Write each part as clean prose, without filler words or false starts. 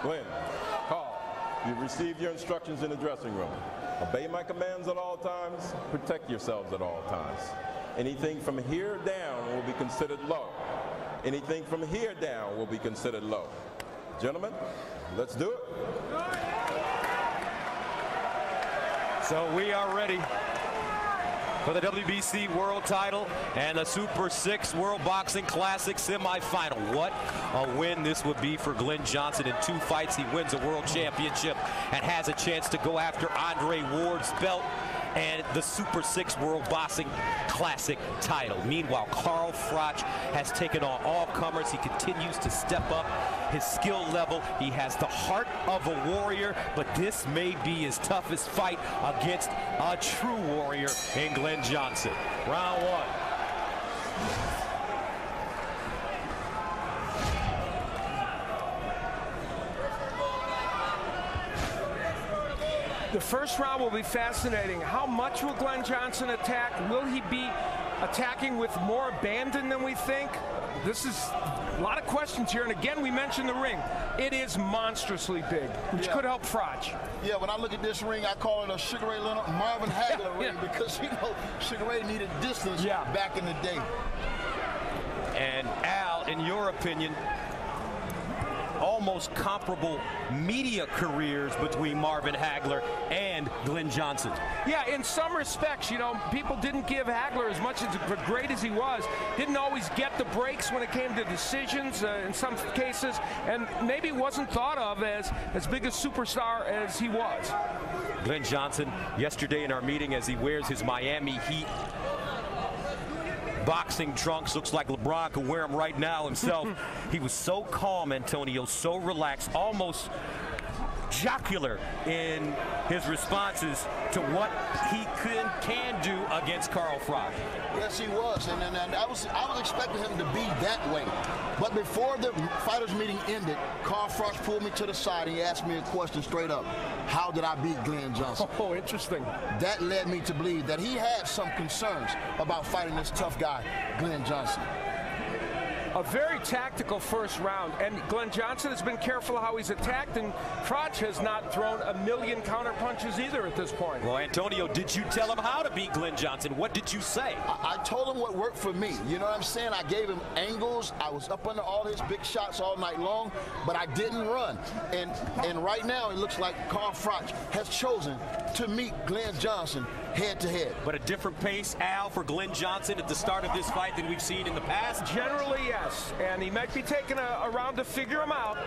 Glen, Carl, you've received your instructions in the dressing room. Obey my commands at all times. Protect yourselves at all times. Anything from here down will be considered low. Anything from here down will be considered low. Gentlemen, let's do it. So we are ready for the WBC World Title and the Super 6 World Boxing Classic semifinal. What a win this would be for Glen Johnson. In 2 fights, he wins a World Championship and has a chance to go after Andre Ward's belt and the Super 6 World Boxing Classic title. Meanwhile, Carl Froch has taken on all comers. He continues to step up his skill level. He has the heart of a warrior, but this may be his toughest fight against a true warrior in Glen Johnson. Round 1. The first round will be fascinating. How much will Glen Johnson attack? Will he be attacking with more abandon than we think? This is a lot of questions here. And again, we mentioned the ring. It is monstrously big, which could help Froch. Yeah, when I look at this ring, I call it a Sugar Ray Leonard, Marvin Hagler ring because, you know, Sugar Ray needed distance back in the day. And Al, in your opinion, almost comparable media careers between Marvin Hagler and Glen Johnson. Yeah, in some respects, you know, people didn't give Hagler as much as great as he was. Didn't always get the breaks when it came to decisions in some cases, and maybe wasn't thought of as big a superstar as he was. Glen Johnson, yesterday in our meeting as he wears his Miami Heat boxing trunks, looks like LeBron could wear them right now himself. He was so calm, Antonio, so relaxed, almost jocular in his responses to what he can do against Carl Froch. Yes, he was, and I was expecting him to be that way. But before the fighters meeting ended, Carl Froch pulled me to the side and he asked me a question straight up. How did I beat Glen Johnson? Oh, interesting. That led me to believe that he had some concerns about fighting this tough guy, Glen Johnson. A very tactical first round, and Glen Johnson has been careful how he's attacked, and Froch has not thrown a million counter punches either at this point. Well, Antonio, did you tell him how to beat Glen Johnson? What did you say? I told him what worked for me. You know what I'm saying? I gave him angles. I was up under all his big shots all night long, but I didn't run. And right now, it looks like Carl Froch has chosen to meet Glen Johnson head-to-head. But a different pace, Al, for Glen Johnson at the start of this fight than we've seen in the past? Generally, yes. And he might be taking a round to figure him out,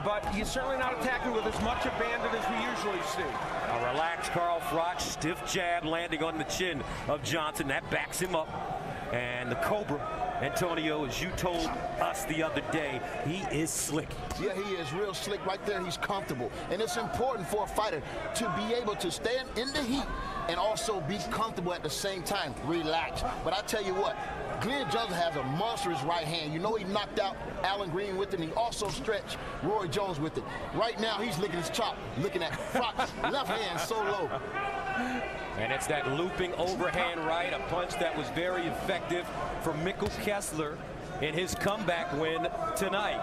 but he's certainly not attacking with as much abandon as we usually see. A relaxed Carl Froch, stiff jab landing on the chin of Johnson. That backs him up. And the Cobra, Antonio, as you told us the other day, he is slick. Yeah, he is real slick right there. He's comfortable. And it's important for a fighter to be able to stand in the heat and also be comfortable at the same time, relax. But I tell you what, Glen Johnson has a monstrous right hand. You know he knocked out Alan Green with it, and he also stretched Roy Jones with it. Right now, he's licking his chop, looking at Froch's left hand so low. And it's that looping overhand right, a punch that was very effective for Mikkel Kessler in his comeback win tonight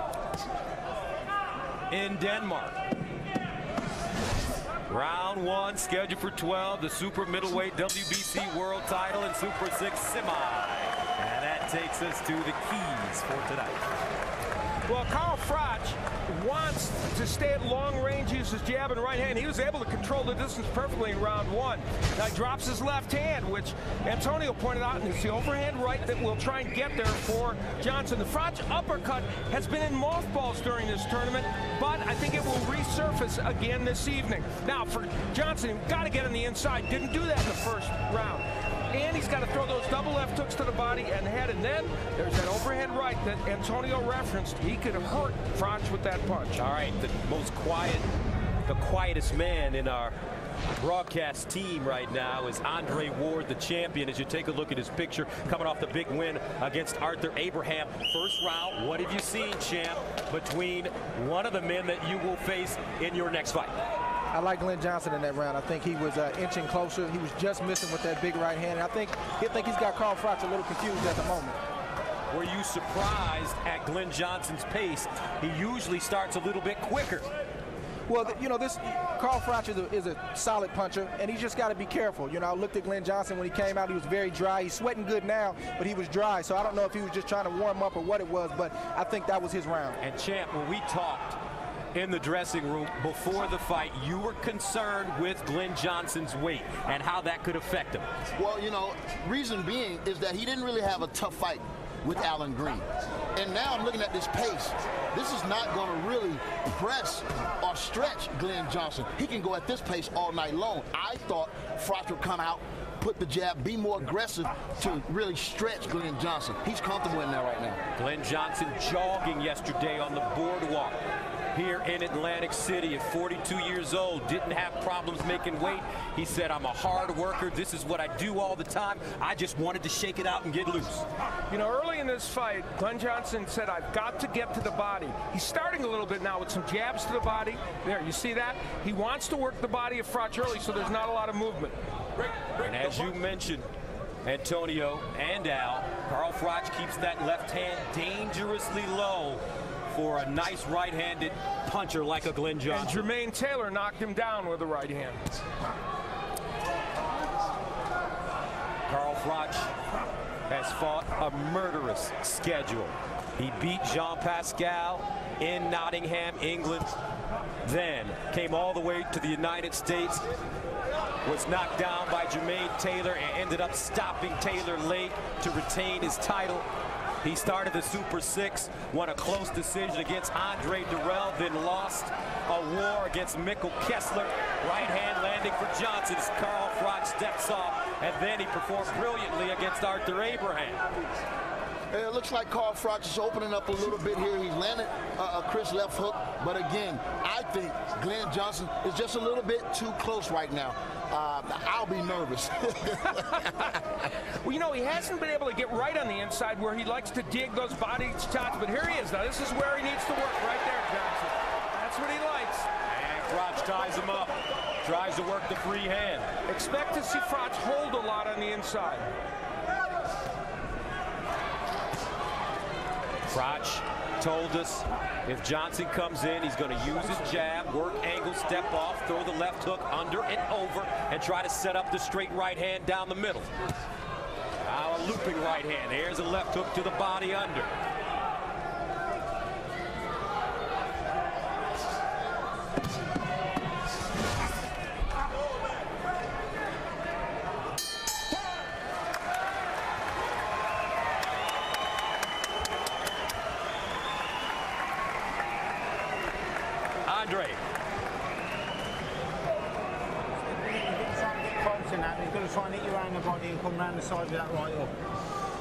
in Denmark. Round 1 scheduled for 12, the super middleweight WBC World Title and Super 6 semi. And that takes us to the keys for tonight. Well, Carl Froch wants to stay at long range, use his jab and right hand. He was able to control the distance perfectly in round 1. Now he drops his left hand, which Antonio pointed out, and it's the overhand right that will try and get there for Johnson. The Froch uppercut has been in mothballs during this tournament, but I think it will resurface again this evening. Now for Johnson, he's got to get on the inside. Didn't do that in the first round. And he's got to throw those double left hooks to the body and head. And then there's that overhand right that Antonio referenced. He could have hurt Froch with that punch. All right, the quietest man in our broadcast team right now is Andre Ward, the champion. As you take a look at his picture, coming off the big win against Arthur Abraham. First round, what have you seen, champ, between one of the men that you will face in your next fight? I like Glen Johnson in that round. I think he was inching closer. He was just missing with that big right hand. And I think he's got Carl Froch a little confused at the moment. were you surprised at Glen Johnson's pace? He usually starts a little bit quicker. Well, you know, Carl Froch is a solid puncher, and he's just got to be careful. You know, I looked at Glen Johnson when he came out. He was very dry. He's sweating good now, but he was dry. So I don't know if he was just trying to warm up or what it was, but I think that was his round. And, Champ, when we talked in the dressing room before the fight, you were concerned with Glen Johnson's weight and how that could affect him. Well, you know, reason being is that he didn't really have a tough fight with Alan Green. And now I'm looking at this pace. This is not going to really press or stretch Glen Johnson. He can go at this pace all night long. I thought Froch would come out, put the jab, be more aggressive to really stretch Glen Johnson. He's comfortable in there right now. Glen Johnson jogging yesterday on the boardwalk here in Atlantic City at 42 years old, didn't have problems making weight. He said, I'm a hard worker. This is what I do all the time. I just wanted to shake it out and get loose. You know, early in this fight, Glen Johnson said, I've got to get to the body. He's starting a little bit now with some jabs to the body. There, you see that? He wants to work the body of Froch early, so there's not a lot of movement. And as you mentioned, Antonio and Al, Carl Froch keeps that left hand dangerously low for a nice right-handed puncher like a Glen Johnson. And Jermaine Taylor knocked him down with a right hand. Carl Froch has fought a murderous schedule. He beat Jean Pascal in Nottingham, England, then came all the way to the United States, was knocked down by Jermaine Taylor and ended up stopping Taylor late to retain his title. He started the Super 6, won a close decision against Andre Durrell, then lost a war against Mikkel Kessler. Right hand landing for Johnson as Carl Froch steps off, and then he performed brilliantly against Arthur Abraham. It looks like Carl Froch is opening up a little bit here. He's landed a Chris left hook, but again, I think Glen Johnson is just a little bit too close right now. I'll be nervous. Well, you know, he hasn't been able to get right on the inside where he likes to dig those body shots, but here he is. Now, this is where he needs to work, right there, Johnson. That's what he likes. And Froch ties him up, tries to work the free hand. Expect to see Froch hold a lot on the inside. Froch told us if Johnson comes in, he's going to use his jab, work angle, step off, throw the left hook under and over, and try to set up the straight right hand down the middle. Now a looping right hand. There's a left hook to the body under. Andre. He's going to try and hit you around the body and come round the side with that right hook.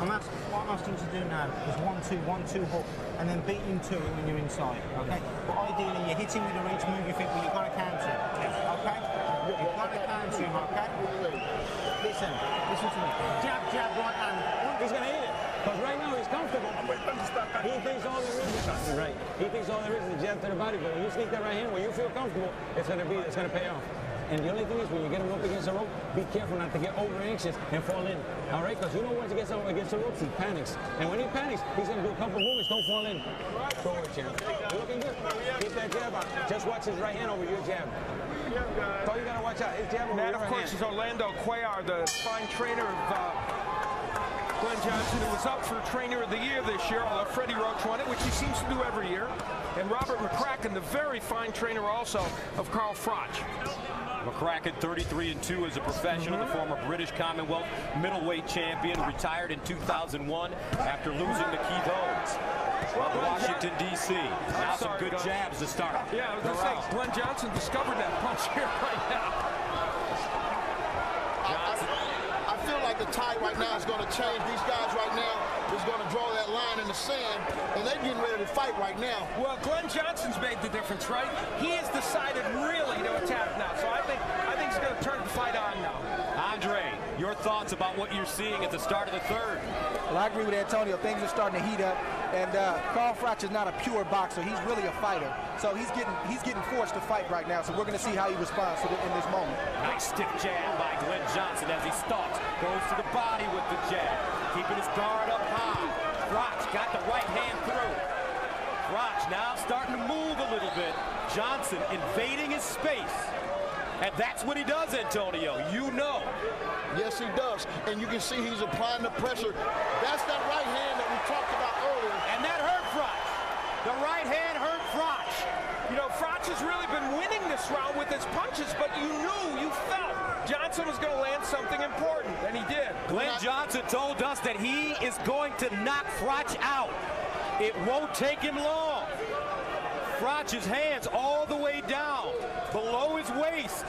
What I'm asking you to do now is 1-2, 1-2 hook, and then beat him to it when you're inside, okay? But ideally, you hit him with a reach move you think, but you've got to counter him, okay? You've got to counter him, okay? Listen to me. Jab, jab, right hand. He's going to hit it, because right now he's comfortable. He thinks all there is right. He thinks all there is a jab to the body, but when you sneak that right hand, when you feel comfortable, it's going to pay off. And the only thing is, when you get him up against the rope, be careful not to get over anxious and fall in. All right? Because you know once he gets against the ropes, he panics. And when he panics, he's going to do a couple movements. Don't fall in. Go with champ. You're looking good. Keep that jab out. Just watch his right hand over your jab. So you got to watch out. His jab over your And that, of course, is Orlando Cuellar, the fine trainer of Glen Johnson, who was up for Trainer of the Year this year, although Freddie Roach won it, which he seems to do every year. And Robert McCracken, the very fine trainer also of Carl Froch. McCracken 33-2 as a professional, the former British Commonwealth middleweight champion, retired in 2001 after losing to Keith Owens of Washington, D.C. Now some good jabs to start. Yeah, I was going to say, Glen Johnson discovered that punch here right now. I feel like the tide right now is going to change. These guys right now is going to draw that line in the sand, and they're getting ready to fight right now. Well, Glen Johnson's made the difference, right? He has decided really to attack now, so I think he's going to turn the fight on now. Andre, your thoughts about what you're seeing at the start of the third? Well, I agree with Antonio. Things are starting to heat up, and Carl Froch is not a pure boxer. He's really a fighter, so he's getting forced to fight right now. So we're going to see how he responds in this moment. Nice stiff jab by Glen Johnson as he stalks, goes to the body with the jab, keeping his guard up high. Froch got the right hand through. Froch now starting to move a little bit. Johnson invading his space. And that's what he does, Antonio. You know. Yes, he does. And you can see he's applying the pressure. That's that right hand that we talked about earlier. And that hurt Froch. The right hand hurt Froch. You know, Froch has really been winning this round with his punches, but you knew, you felt Johnson was going to land something important, and he did. Glen Johnson told us that he is going to knock Froch out. It won't take him long. Froch's hands all the way down, below his waist.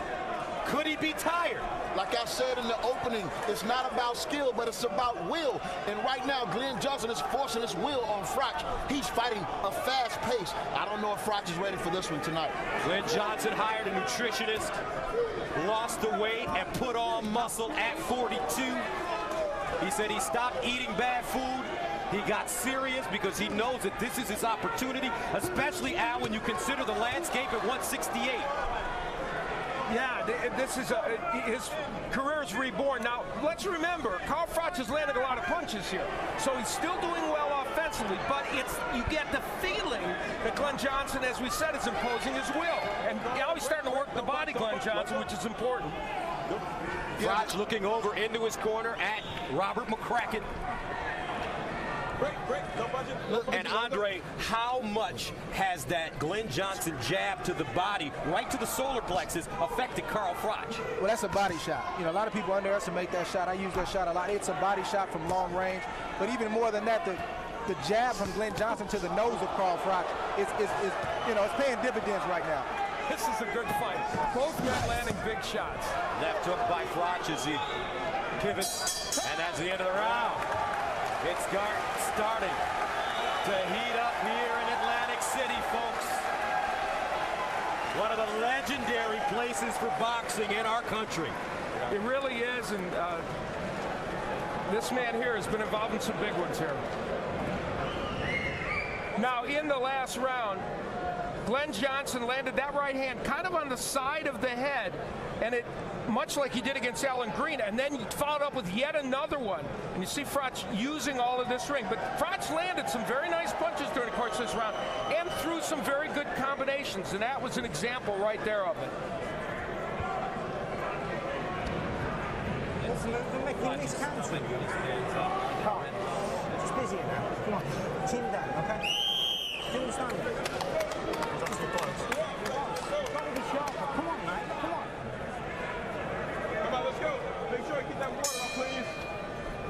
Could he be tired? Like I said in the opening, it's not about skill, but it's about will. And right now, Glen Johnson is forcing his will on Froch. He's fighting a fast pace. I don't know if Froch is ready for this one tonight. Glen Johnson hired a nutritionist, lost the weight, and put on muscle at 42. He said he stopped eating bad food. He got serious because he knows that this is his opportunity, especially, Al, when you consider the landscape at 168. Yeah, this is his career is reborn. Now, let's remember, Carl Froch is landing a lot of punches here, so he's still doing well offensively, but you get the feeling that Glen Johnson, as we said, is imposing his will. And now he's starting to work the body, Glen Johnson, which is important. Froch looking over into his corner at Robert McCracken. Break, no budget. And Andre, how much has that Glen Johnson jab to the body, right to the solar plexus, affected Carl Froch? Well, that's a body shot. You know, a lot of people underestimate that shot. I use that shot a lot. It's a body shot from long range. But even more than that, the jab from Glen Johnson to the nose of Carl Froch is you know, it's paying dividends right now. This is a good fight. Both men landing big shots. Left hook by Froch as he pivots, and that's the end of the round. It's starting to heat up here in Atlantic City, folks. One of the legendary places for boxing in our country. It really is, and this man here has been involved in some big ones here. Now, in the last round, Glen Johnson landed that right hand kind of on the side of the head, and it, much like he did against Alan Green, and then he followed up with yet another one. And you see Froch using all of this ring. But Froch landed some very nice punches during the course of this round and threw some very good combinations, and that was an example right there of it. They're making this country. Carl, it's busy now. Come on, chin down, okay? Do you understand it? Come on, mate. Come on. Come on, let's go. Make sure you keep that water up, please.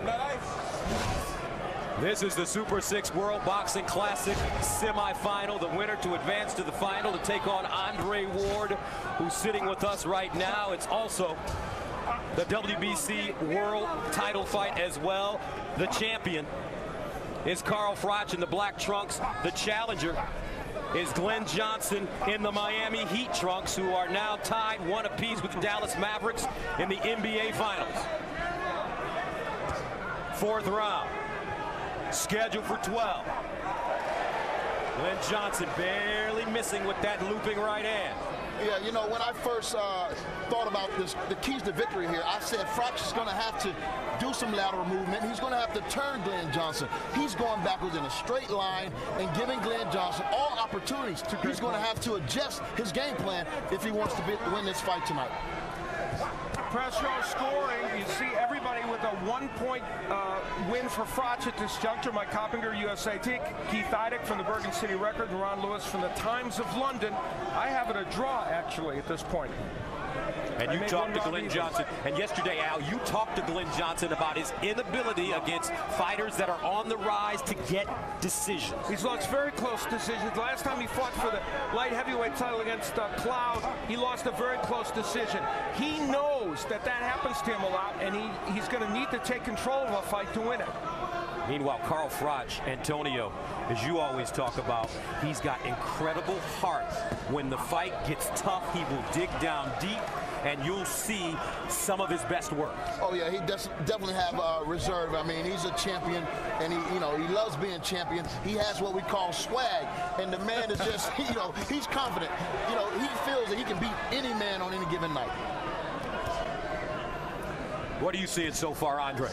That ice. This is the Super 6 World Boxing Classic semifinal. The winner to advance to the final to take on Andre Ward, who's sitting with us right now. It's also the WBC World title fight as well. The champion is Carl Froch in the black trunks. The challenger is Glen Johnson in the Miami Heat trunks, who are now tied 1 apiece with the Dallas Mavericks in the NBA Finals. 4th round, scheduled for 12. Glen Johnson barely missing with that looping right hand. Yeah, you know, when I first thought about this, the keys to victory here, I said Froch is going to have to do some lateral movement. He's going to have to turn Glen Johnson. He's going backwards in a straight line and giving Glen Johnson all opportunities. He's going to have to adjust his game plan if he wants to win this fight tonight. Press row scoring. You see everybody with a 1-point win for Froch at this juncture. Mike Coppinger, USAT. Keith Idek from the Bergen City Record, and Ron Lewis from the Times of London. I have it a draw, actually, at this point. And you talked to Glen Johnson. And yesterday, Al, you talked to Glen Johnson about his inability against fighters that are on the rise to get decisions. He's lost very close decisions. Last time he fought for the light heavyweight title against Cloud, he lost a very close decision. He knows that happens to him a lot, and he's going to need to take control of a fight to win it. Meanwhile, Carl Froch, Antonio, as you always talk about, he's got incredible heart. When the fight gets tough, he will dig down deep, and you'll see some of his best work. Oh yeah, he does definitely have reserve. I mean, he's a champion, and he loves being champion. He has what we call swag, and the man is just, he's confident. He feels that he can beat any man on any given night. What are you seeing so far, Andre?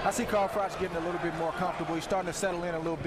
I see Carl Froch getting a little bit more comfortable. He's starting to settle in a little bit.